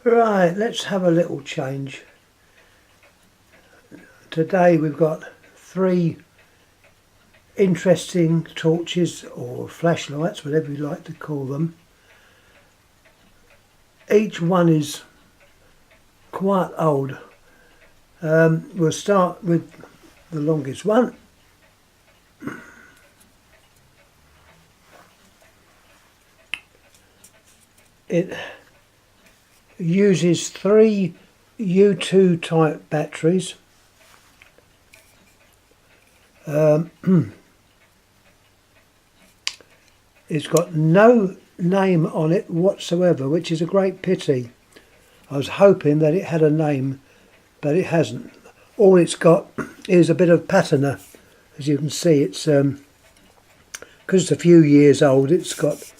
Right, let's have a little change. Today we've got 3 interesting torches or flashlights, whatever you like to call them. Each one is quite old. We'll start with the longest one. It uses 3 U2 type batteries. It's got no name on it whatsoever, which is a great pity. I was hoping that it had a name, but it hasn't. All it's got is a bit of patina. As you can see, it's because it's a few years old, it's got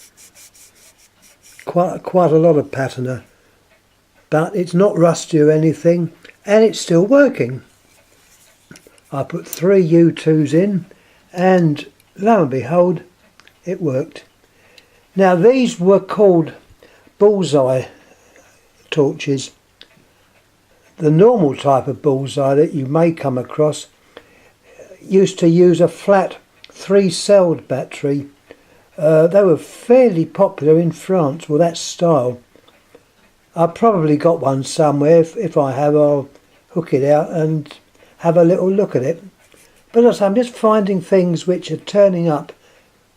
quite a lot of patina, but it's not rusty or anything, and it's still working. I put 3 U2s in, and lo and behold, it worked. Now these were called bullseye torches. The normal type of bullseye that you may come across used to use a flat 3-celled battery. They were fairly popular in France, well, that style. I've probably got one somewhere. If I have, I'll hook it out and have a little look at it. But as I'm just finding things which are turning up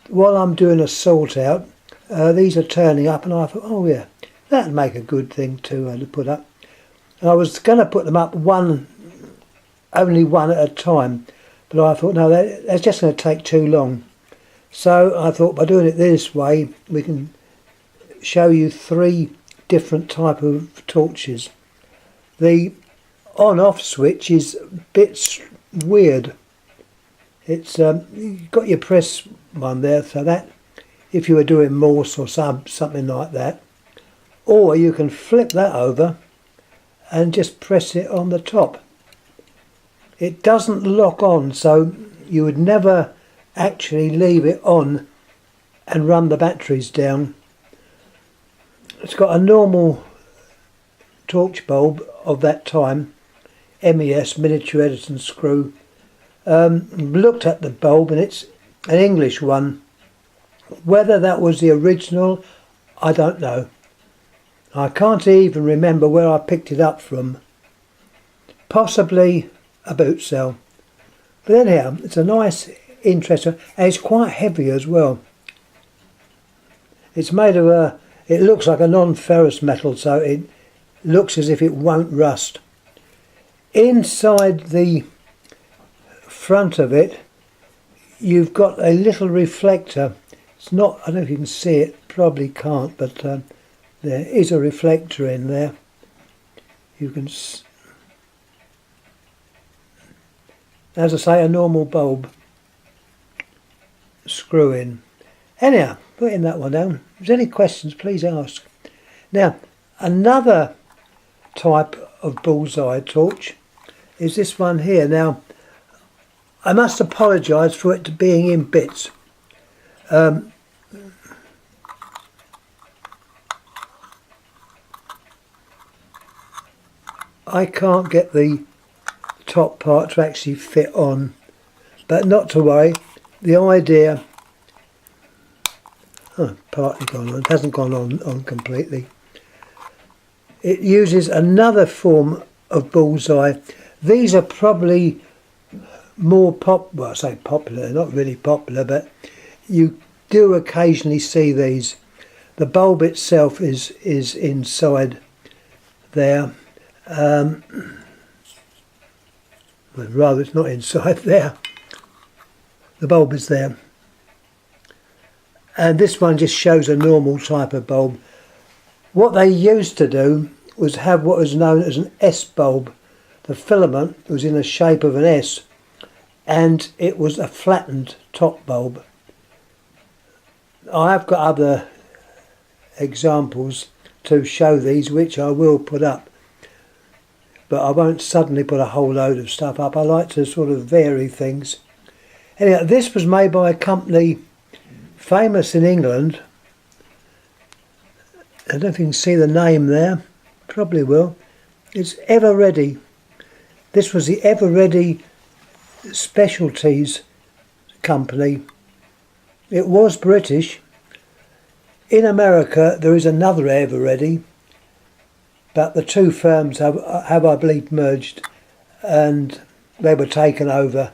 while I'm doing a sort out. These are turning up, and I thought, oh yeah, that'd make a good thing to put up. And I was going to put them up only one at a time, but I thought, no, that's just going to take too long. So I thought, by doing it this way, we can show you 3 different type of torches. The on-off switch is a bit weird. It's you've got your press one there, so that if you were doing Morse or something like that, or you can flip that over and just press it on the top. It doesn't lock on, so you would never actually leave it on and run the batteries down. It's got a normal torch bulb of that time, MES, miniature Edison screw. Looked at the bulb, and it's an English one. Whether that was the original, I don't know. I can't even remember where I picked it up from. Possibly a boot sale. But anyhow, it's a nice, interesting, and it's quite heavy as well. It's made of it looks like a non-ferrous metal, so it looks as if it won't rust. Inside the front of it, you've got a little reflector. It's not, I don't know if you can see it, probably can't, but there is a reflector in there. You can, as I say, a normal bulb screw in. Anyhow, putting that one down. If there's any questions, please ask. Now, another type of bullseye torch is this one here. Now, I must apologise for it being in bits. I can't get the top part to actually fit on, but not to worry. The idea, partly gone on, it hasn't gone on completely. It uses another form of bullseye. These are probably more well, I say popular, not really popular, but you do occasionally see these. The bulb itself is inside there. Well, rather, it's not inside there. The bulb is there. And this one just shows a normal type of bulb. What they used to do was have what was known as an S bulb. The filament was in the shape of an S, and it was a flattened top bulb. I have got other examples to show these, which I will put up, but I won't suddenly put a whole load of stuff up. I like to sort of vary things. Anyhow, this was made by a company famous in England. I don't know if you can see the name there. probably will. It's Ever Ready. This was the Ever Ready Specialties company. It was British. In America there is another Ever Ready, but the two firms have I believe merged, and they were taken over,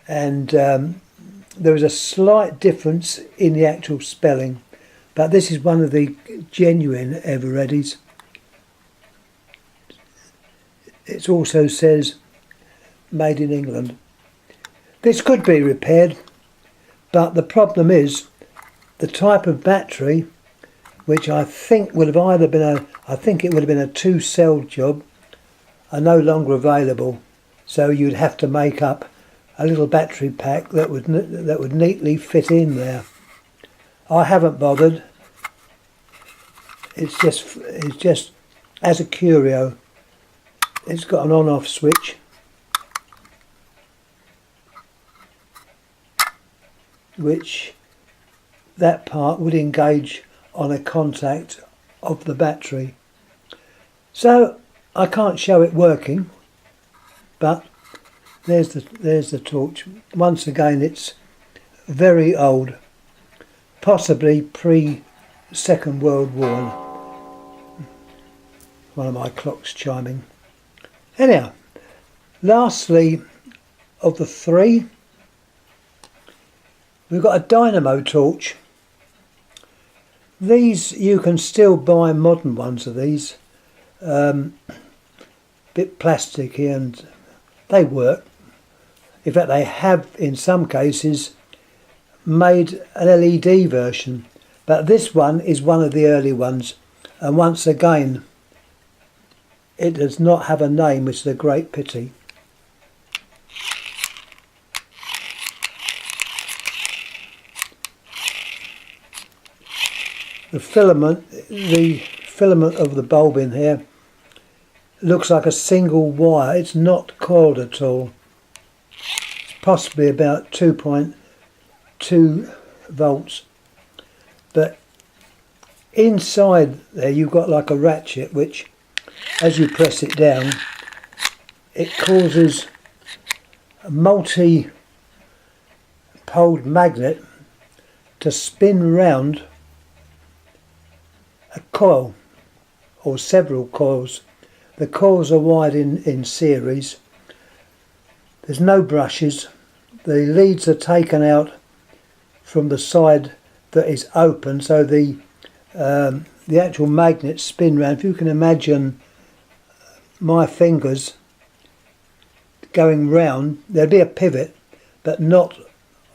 and there is a slight difference in the actual spelling, but this is one of the genuine Ever Readies. It also says made in England. This could be repaired, but the problem is the type of battery, which I think would have either been I think it would have been a 2-cell job, are no longer available. So you'd have to make up a little battery pack that would neatly fit in there. I haven't bothered. It's just as a curio. It's got an on-off switch, which that part would engage on a contact of the battery. So I can't show it working, but there's the torch. Once again, it's very old, possibly pre-Second World War. One of my clocks chiming. Anyhow, lastly of the three, we've got a dynamo torch. These, you can still buy modern ones of these, bit plasticky, and they work. In fact, they have in some cases made an LED version, but this one is one of the early ones, and once again it does not have a name, which is a great pity. The filament of the bulb in here looks like a single wire. It's not coiled at all. It's possibly about 2.2 volts. But inside there you've got like a ratchet, which as you press it down, it causes a multi-poled magnet to spin round a coil, or several coils. The coils are wired in series. There's no brushes. The leads are taken out from the side that is open, so the actual magnets spin round. If you can imagine my fingers going round, there'd be a pivot, but not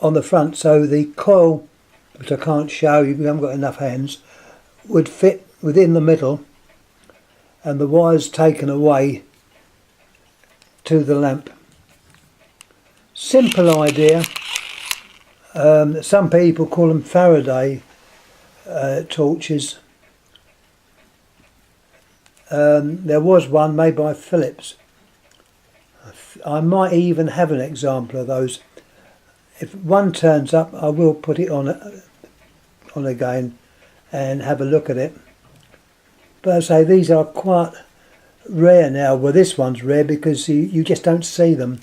on the front, so the coil, which I can't show you, we haven't got enough hands, would fit within the middle, and the wires taken away to the lamp. Simple idea. Some people call them Faraday torches. There was one made by Philips. I might even have an example of those. If one turns up, I will put it on again and have a look at it. But I say these are quite rare now. Well, this one's rare because you just don't see them.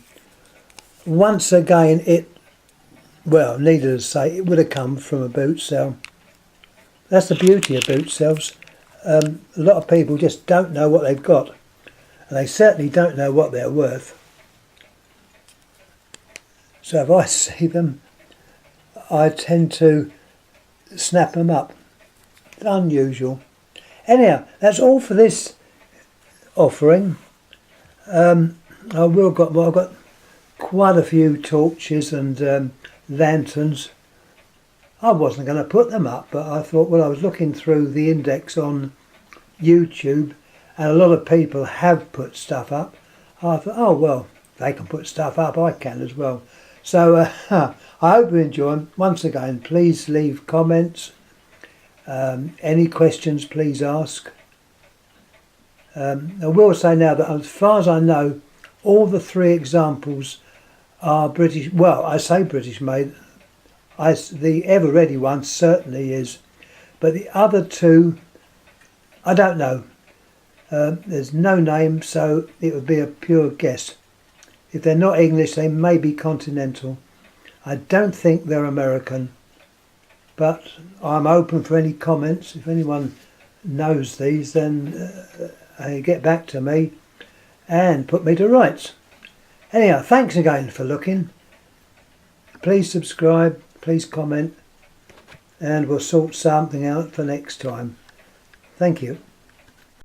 Once again, needless to say, it would have come from a boot cell. That's the beauty of boot cells. A lot of people just don't know what they've got, and they certainly don't know what they're worth. So if I see them, I tend to snap them up. It's unusual. Anyhow, that's all for this offering. I've got quite a few torches and lanterns. I wasn't going to put them up, but I thought, well, I was looking through the index on YouTube, and a lot of people have put stuff up. I thought, oh well, they can put stuff up, I can as well. So I hope you enjoy them. Once again, please leave comments. Any questions, please ask. I will say now that as far as I know, all the three examples are British. Well, I say British made. The Ever Ready one certainly is, but the other two I don't know. There's no name, so it would be a pure guess. If they're not English, they may be continental. I don't think they're American, but I'm open for any comments. If anyone knows these, then get back to me and put me to rights. Anyhow, thanks again for looking. Please subscribe, please comment, and we'll sort something out for next time. Thank you.